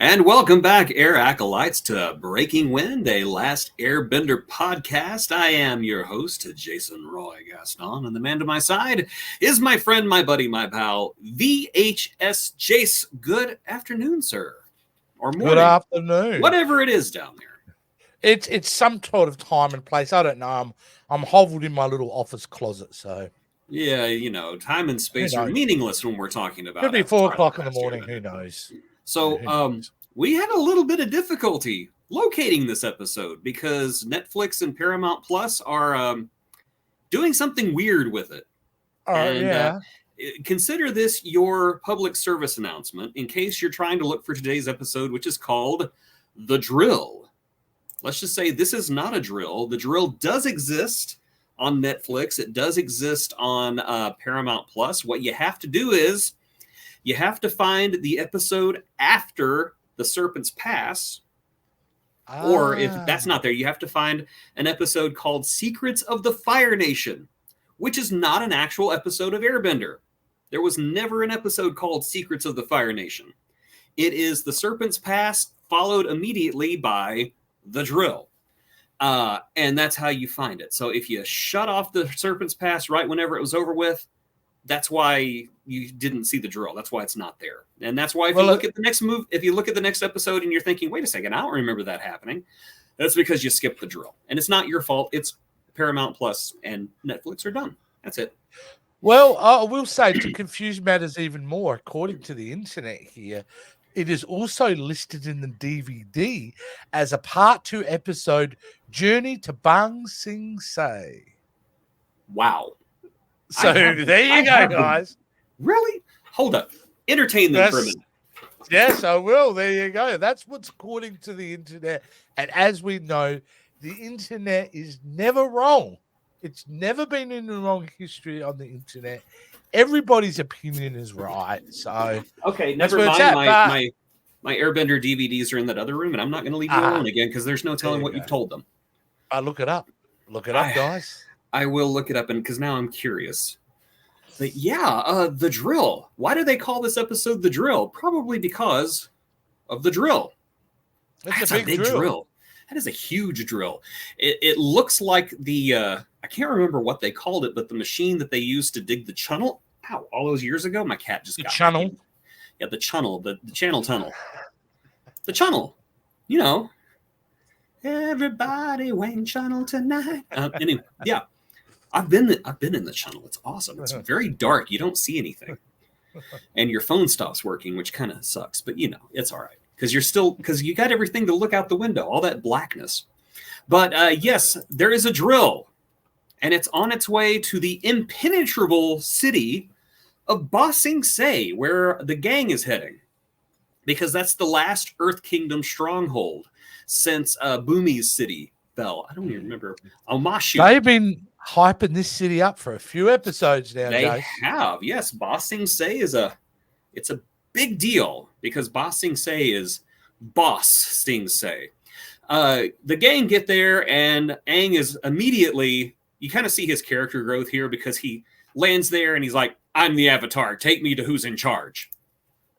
And welcome back, Air Acolytes, to Breaking Wind, a Last Airbender podcast. I am your host, Jason Roy Gaston, and the man to my side is my friend, my buddy, my pal, VHS Jace. Good afternoon, sir. Or morning. Good afternoon. Whatever it is down there. It's some sort of time and place. I don't know. I'm hoveled in my little office closet, so yeah, time and space are meaningless when we're talking about. Could be 4 o'clock in the morning. Who knows? So, we had a little bit of difficulty locating this episode because Netflix and Paramount Plus are doing something weird with it. Consider this your public service announcement in case you're trying to look for today's episode, which is called The Drill. Let's just say this is not a drill. The Drill does exist on Netflix. It does exist on Paramount Plus. What you have to do is you have to find the episode after The Serpent's Pass. Or if that's not there, you have to find an episode called Secrets of the Fire Nation, which is not an actual episode of Airbender. There was never an episode called Secrets of the Fire Nation. It is The Serpent's Pass followed immediately by The Drill. And that's how you find it. So if you shut off The Serpent's Pass right whenever it was over with, that's why you didn't see The Drill. That's why it's not there. And that's why if you look at the next episode and you're thinking, wait a second, I don't remember that happening. That's because you skipped The Drill. And it's not your fault. It's Paramount Plus and Netflix are done. That's it. Well, I will say to confuse matters even more, according to the internet here, it is also listed in the DVD as a Part 2 episode, Journey to Bang Sing Se. Wow. So there you go, guys. Really? Hold up. Entertain them for a minute. Yes, I will. There you go. That's what's according to the internet. And as we know, the internet is never wrong. It's never been in the wrong history on the internet. Everybody's opinion is right. So okay, never mind. My Airbender DVDs are in that other room, and I'm not going to leave you alone again because there's no telling what you've told them. Look it up. Look it up, guys. I will look it up, and because now I'm curious. But yeah, The Drill. Why do they call this episode The Drill? Probably because of the drill. That's a big drill. That is a huge drill. It looks like the, I can't remember what they called it, but the machine that they used to dig the channel. Ow, all those years ago, my cat just got channel. Yeah, the channel, the channel tunnel. The channel, you know. Everybody Wayne channel tonight. Anyway, yeah. I've been in the channel. It's awesome. It's very dark. You don't see anything. And your phone stops working, which kind of sucks. But, it's all right. Because you got everything to look out the window, all that blackness. But, yes, there is a drill. And it's on its way to the impenetrable city of Ba Sing Se, where the gang is heading. Because that's the last Earth Kingdom stronghold since Bumi's city fell. I don't even remember. Omashu. They've been hyping this city up for a few episodes now, They guys. have, yes. Ba Sing Se it's a big deal because Ba Sing Se is Boss Sing Se. The gang get there, and Aang is immediately, you kind of see his character growth here because he lands there and he's like, I'm the Avatar. Take me to who's in charge.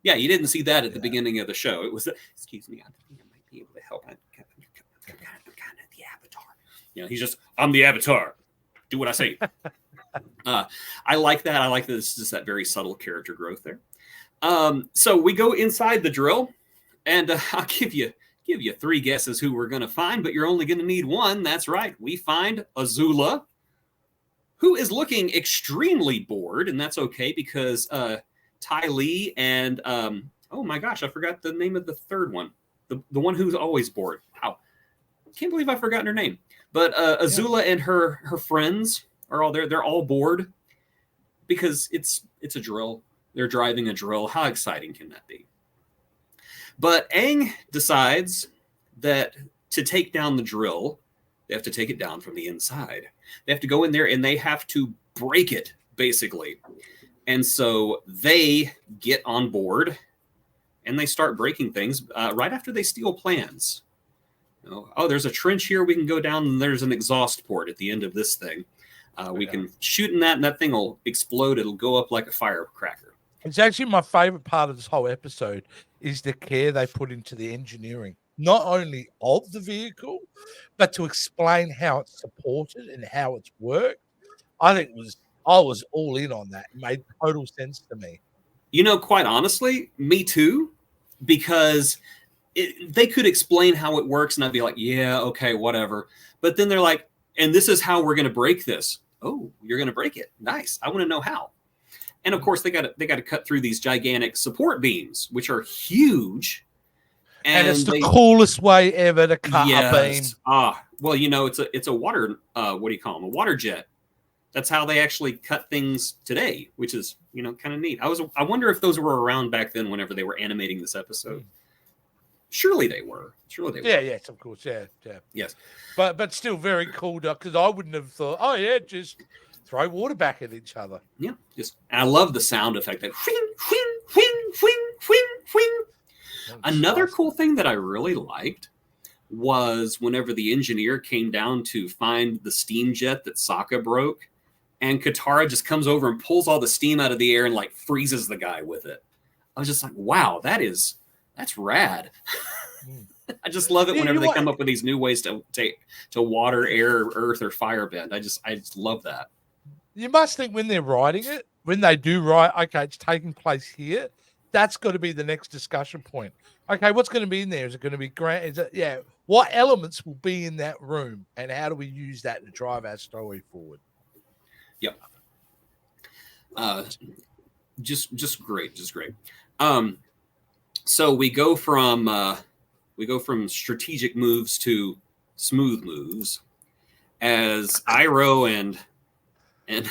Yeah, you didn't see that at the beginning of the show. It was, excuse me, I think I might be able to help. I'm kind of the Avatar. He's just, I'm the Avatar. Do what I say. I like that. I like that it's just that very subtle character growth there. So we go inside the drill, and I'll give you 3 guesses who we're going to find, but you're only going to need one. That's right. We find Azula, who is looking extremely bored, and that's okay because Ty Lee and oh my gosh, I forgot the name of the third one. The one who's always bored. Wow. Can't believe I've forgotten her name. But Azula and her friends are all there. They're all bored because it's a drill. They're driving a drill. How exciting can that be? But Aang decides that to take down the drill, they have to take it down from the inside. They have to go in there and they have to break it, basically. And so they get on board and they start breaking things right after they steal plans. Oh, there's a trench here we can go down, and there's an exhaust port at the end of this thing. We can shoot in that, and that thing will explode. It'll go up like a firecracker. It's actually my favorite part of this whole episode is the care they put into the engineering, not only of the vehicle, but to explain how it's supported and how it's worked. I was all in on that. It made total sense to me. Quite honestly, me too, because they could explain how it works, and I'd be like, yeah, okay, whatever. But then they're like, and this is how we're going to break this. Oh, you're going to break it. Nice. I want to know how. And of course, they got to cut through these gigantic support beams, which are huge. And it's the coolest way ever to cut a beam. Well, it's a water. What do you call them? A water jet. That's how they actually cut things today, which is kind of neat. I wonder if those were around back then, whenever they were animating this episode. Surely they were. Yeah, yes, of course. Yeah. Yes. But still very cool, because I wouldn't have thought, oh, yeah, just throw water back at each other. Yeah, and I love the sound effect. That whing, whing, whing, whing, whing, whing. Another cool thing that I really liked was whenever the engineer came down to find the steam jet that Sokka broke, and Katara just comes over and pulls all the steam out of the air and like freezes the guy with it. I was just like, wow, that's rad. I just love it whenever they come up with these new ways to water, air, earth, or fire bend. I just love that. You must think when they're writing it, when they do write, okay, it's taking place here, that's got to be the next discussion point. Okay, what's going to be in there? Is it going to be grand? What elements will be in that room, and how do we use that to drive our story forward? Yep. Just great. So we go from strategic moves to smooth moves as Iroh and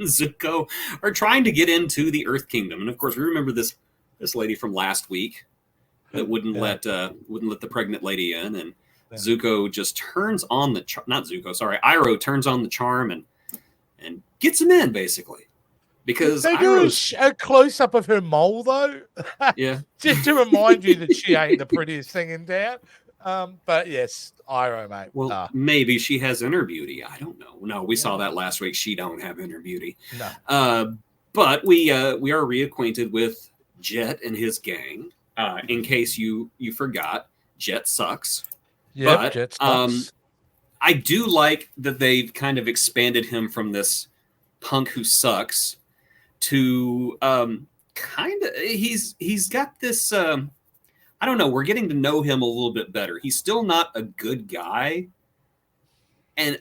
Zuko are trying to get into the Earth Kingdom, and of course we remember this lady from last week that wouldn't let the pregnant lady in, and Zuko just turns on the Iroh turns on the charm and gets him in, basically, because they do a close up of her mole though. Yeah, just to remind you that she ain't the prettiest thing in town. But yes, Iroh, mate. Well, maybe she has inner beauty. I don't know. No, we saw that last week. She don't have inner beauty. No. But we are reacquainted with Jet and his gang. In case you forgot, Jet sucks. Yeah, but, Jet sucks. I do like that they've kind of expanded him from this punk who sucks to kind of he's got this. I don't know. We're getting to know him a little bit better. He's still not a good guy, and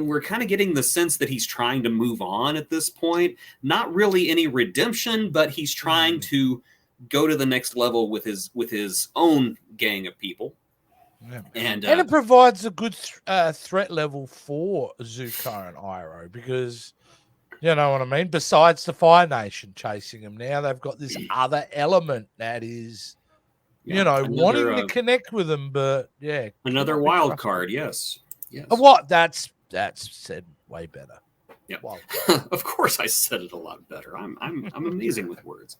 we're kind of getting the sense that he's trying to move on at this point. Not really any redemption, but he's trying to go to the next level with his own gang of people. Yeah. And it provides a good threat level for Zuko and Iroh, because you know what I mean. Besides the Fire Nation chasing him, now they've got this other element that is. Wanting to connect with them, but another wild card. Yes. What? That's said way better. Yeah, of course I said it a lot better. I'm amazing with words.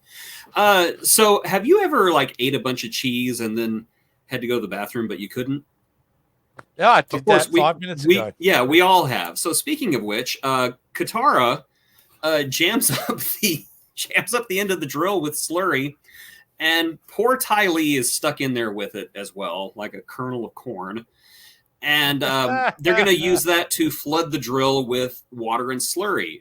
So have you ever ate a bunch of cheese and then had to go to the bathroom, but you couldn't? Yeah, I did that 5 minutes ago. Yeah, we all have. So speaking of which, Katara jams up the end of the drill with slurry. And poor Ty Lee is stuck in there with it as well, like a kernel of corn. And they're going to use that to flood the drill with water and slurry.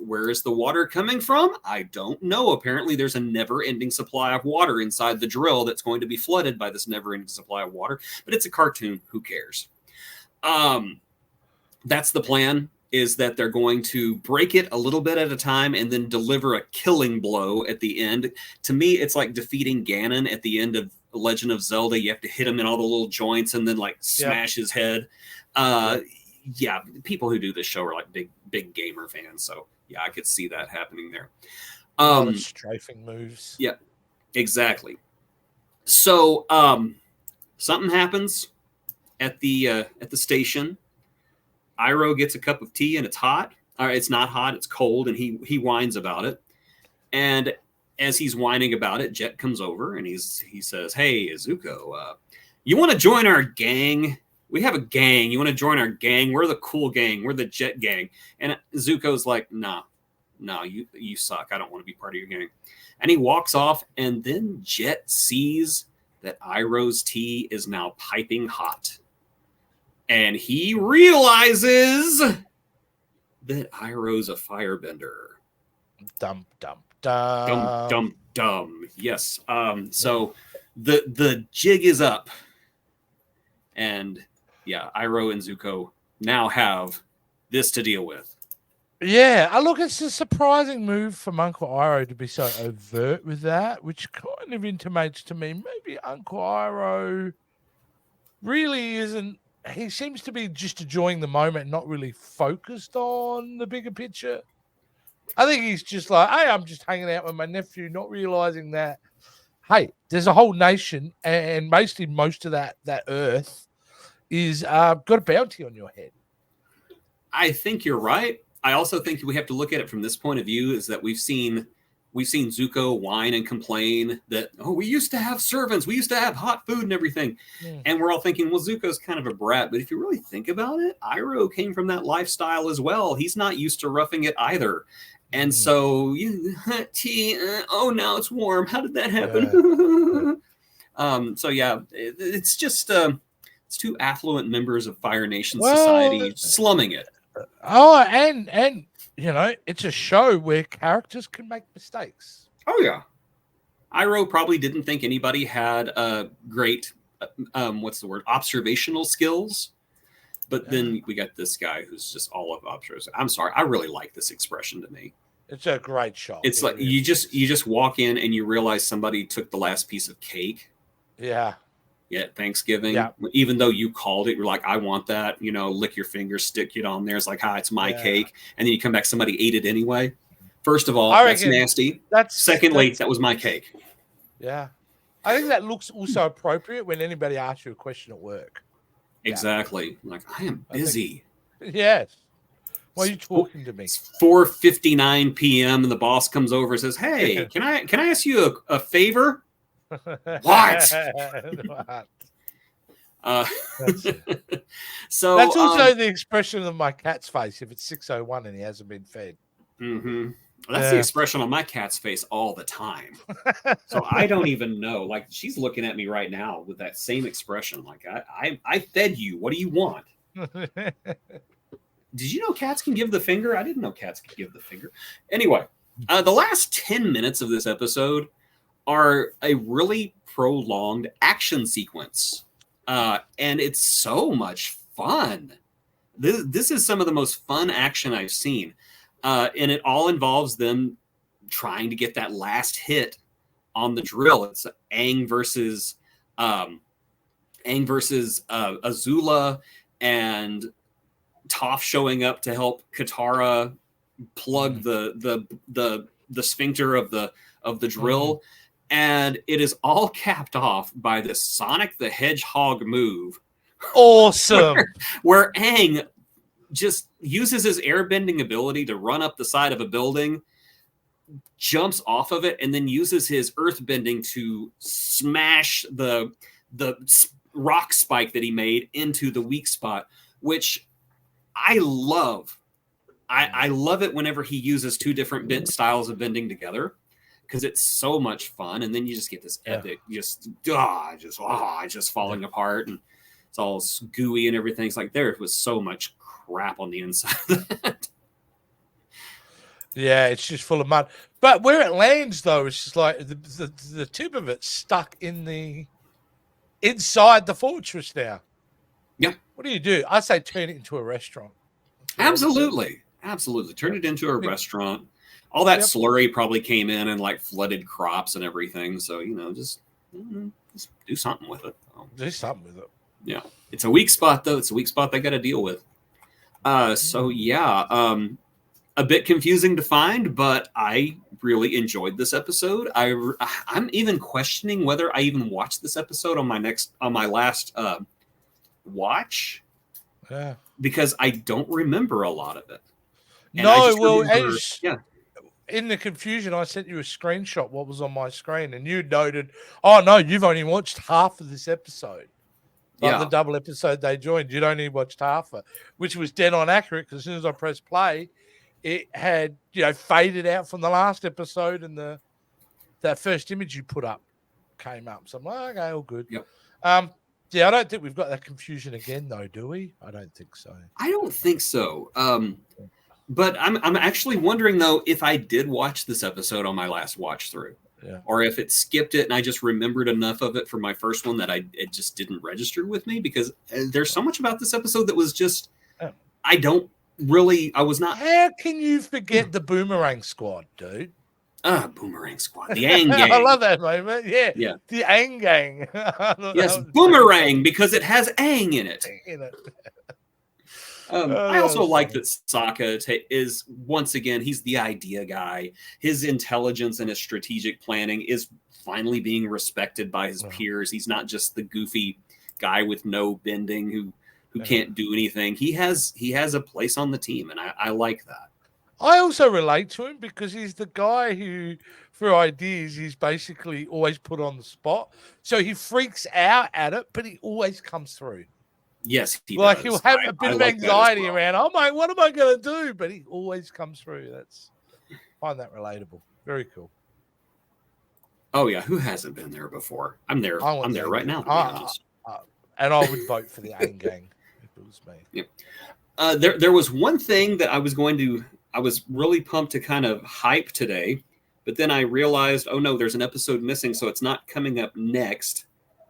Where is the water coming from? I don't know. Apparently, there's a never-ending supply of water inside the drill that's going to be flooded by this never-ending supply of water. But it's a cartoon. Who cares? That's the plan. Is that they're going to break it a little bit at a time and then deliver a killing blow at the end. To me, it's like defeating Ganon at the end of Legend of Zelda. You have to hit him in all the little joints and then smash his head. People who do this show are big gamer fans. So I could see that happening there. Strafing moves. Yeah, exactly. So something happens at the station. Iroh gets a cup of tea and it's hot. It's not hot, it's cold, and he whines about it. And as he's whining about it, Jet comes over and he says, "Hey, Zuko, you want to join our gang? We have a gang. You want to join our gang? We're the cool gang. We're the Jet gang." And Zuko's like, "Nah, no, you suck. I don't want to be part of your gang. And he walks off, and then Jet sees that Iroh's tea is now piping hot. And he realizes that Iroh's a firebender. Dum, dum, Dum, dum. dum, dum. Yes. So the jig is up. And yeah, Iroh and Zuko now have this to deal with. Yeah, look, it's a surprising move from Uncle Iroh to be so overt with that, which kind of intimates to me maybe Uncle Iroh really isn't. He seems to be just enjoying the moment, not really focused on the bigger picture. I think he's just like, hey, I'm just hanging out with my nephew, not realizing that, hey, there's a whole nation, and basically most of that Earth is got a bounty on your head. I think you're right. I also think we have to look at it from this point of view: is that we've seen Zuko whine and complain that, oh, we used to have servants, we used to have hot food and everything, and we're all thinking, well, Zuko's kind of a brat. But if you really think about it, Iroh came from that lifestyle as well. He's not used to roughing it either. And so, tea, oh, now it's warm. How did that happen? So yeah, it's just it's two affluent members of Fire Nation society slumming it. Oh, and you know, it's a show where characters can make mistakes. Oh yeah, Iroh probably didn't think anybody had great observational skills. But then we got this guy who's just all of observation. I'm sorry, I really like this expression to me. It's a great shot. It's like you just walk in and you realize somebody took the last piece of cake. Yeah. Yeah, Thanksgiving. Yeah. Even though you called it, you're like, I want that. You know, lick your finger, stick it on there. It's like, hi, it's my cake. And then you come back, somebody ate it anyway. First of all, that's nasty. Secondly, that was my cake. Yeah. I think that looks also appropriate when anybody asks you a question at work. Exactly. Yeah. Like, I am busy. Yes. Why are you talking to me? It's 4:59 p.m. and the boss comes over and says, hey, can I ask you a favor? What? So that's also the expression of my cat's face if it's 6:01 and he hasn't been fed. That's the expression on my cat's face all the time. So I don't even know. Like, she's looking at me right now with that same expression. Like, I fed you. What do you want? Did you know cats can give the finger? I didn't know cats could give the finger. Anyway, the last 10 minutes of this episode are a really prolonged action sequence. And it's so much fun. This is some of the most fun action I've seen. And it all involves them trying to get that last hit on the drill. It's Aang versus Azula, and Toph showing up to help Katara plug the sphincter of the drill. And it is all capped off by this Sonic the Hedgehog move. Awesome. Where Aang just uses his airbending ability to run up the side of a building, jumps off of it, and then uses his earthbending to smash the rock spike that he made into the weak spot, which I love. I love it whenever he uses two different styles of bending together, because it's so much fun. And then you just get this epic, just falling apart, and it's all gooey and everything. It's like there was so much crap on the inside of that. Yeah, it's just full of mud. But where it lands, though, it's just like the tip of it stuck inside the fortress now. Yeah. What do? I say turn it into a restaurant. Absolutely. Turn it into a restaurant. All that slurry probably came in and like flooded crops and everything. So, you know, just do something with it. Do something with it. Yeah. It's a weak spot, though. It's a weak spot they got to deal with. So, yeah, a bit confusing to find, but I really enjoyed this episode. I'm even questioning whether I even watched this episode on my last watch. Yeah. Because I don't remember a lot of it. And in the confusion, I sent you a screenshot what was on my screen, and you noted, oh, no, you've only watched half of this episode. Like the double episode they joined, you'd only watched half of it, which was dead on accurate, because as soon as I pressed play, it had, faded out from the last episode, and that first image you put up came up. So I'm like, okay, all good. Yep. Yeah, I don't think we've got that confusion again, though, do we? I don't think so. I don't think so. But I'm actually wondering, though, if I did watch this episode on my last watch through. Yeah. Or if it skipped it and I just remembered enough of it from my first one that it just didn't register with me, because there's so much about this episode that was just, I was not. How can you forget the Boomerang Squad, dude? Boomerang Squad. The Aang Gang. I love that moment. Yeah. Yeah. The Aang Gang. Yes, Boomerang, because it has Aang in it. I also like that Sokka is, once again, he's the idea guy. His intelligence and his strategic planning is finally being respected by his peers. He's not just the goofy guy with no bending who can't do anything. He has a place on the team, and I like that. I also relate to him because he's the guy who, for ideas, he's basically always put on the spot. So he freaks out at it, but he always comes through. Yes, he does. He'll have a bit of anxiety around, oh my, what am I going to do? But he always comes through. I find that relatable. Very cool. Oh yeah, who hasn't been there before? I'm there. I'm there right now, to be honest. And I would vote for the Aang Gang if it was me. Yeah. There was one thing that I was really pumped to kind of hype today, but then I realized, oh no, there's an episode missing, so it's not coming up next.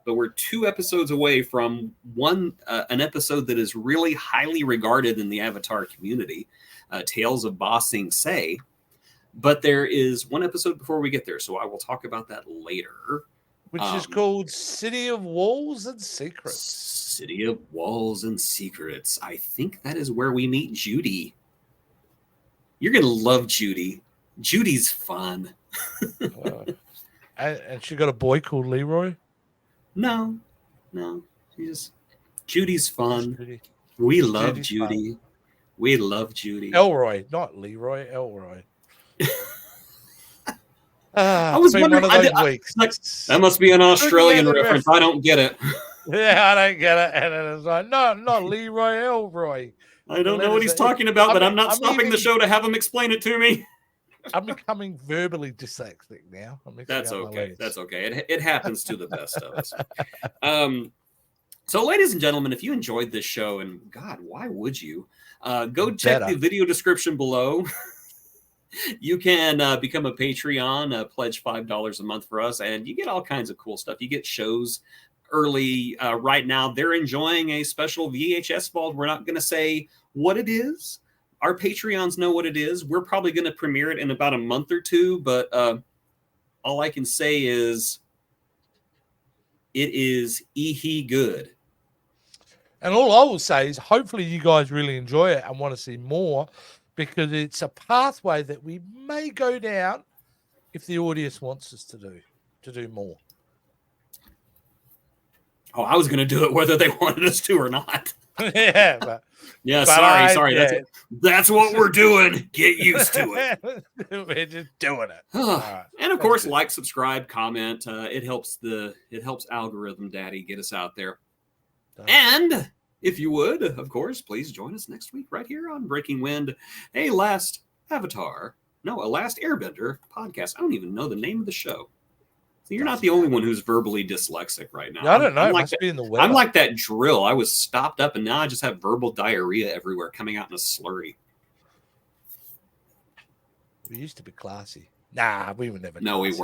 But we're 2 episodes away from an episode that is really highly regarded in the Avatar community, Tales of Ba Sing Se. But there is one episode before we get there, so I will talk about that later. Which is called City of Walls and Secrets. City of Walls and Secrets. I think that is where we meet Judy. You're going to love Judy. Judy's fun. And she got a boy called Leroy? No. Judy's fun. Judy. We love Judy's Judy. Fun. We love Judy. Elroy, not Leroy. Elroy. I was wondering. That must be an Australian reference. I don't get it. Yeah, I don't get it. And then it's like, no, not Leroy. Elroy. I don't know what he's talking about, but I'm not stopping the show to have him explain it to me. I'm becoming verbally dyslexic now. That's okay. That's okay. It happens to the best of us. So, ladies and gentlemen, if you enjoyed this show, and God, why would you? Go check the video description below. You can become a Patreon, pledge $5 a month for us, and you get all kinds of cool stuff. You get shows early. Right now, they're enjoying a special VHS vault. We're not going to say what it is. Our Patreons know what it is. We're probably going to premiere it in about a month or 2, but all I can say is it is good. And all I will say is hopefully you guys really enjoy it and want to see more, because it's a pathway that we may go down if the audience wants us to do more. Oh, I was going to do it whether they wanted us to or not. Yeah, but sorry. Yeah. That's what we're doing. Get used to it. We're just doing it. Right. And of course, like, subscribe, comment. It helps algorithm daddy get us out there. And if you would, of course, please join us next week right here on Breaking Wind, a Last Airbender podcast. I don't even know the name of the show. So you're not the only one who's verbally dyslexic right now. I don't know. I'm like that drill. I was stopped up, and now I just have verbal diarrhea everywhere coming out in a slurry. We used to be classy. Nah, we were never. No, classy. We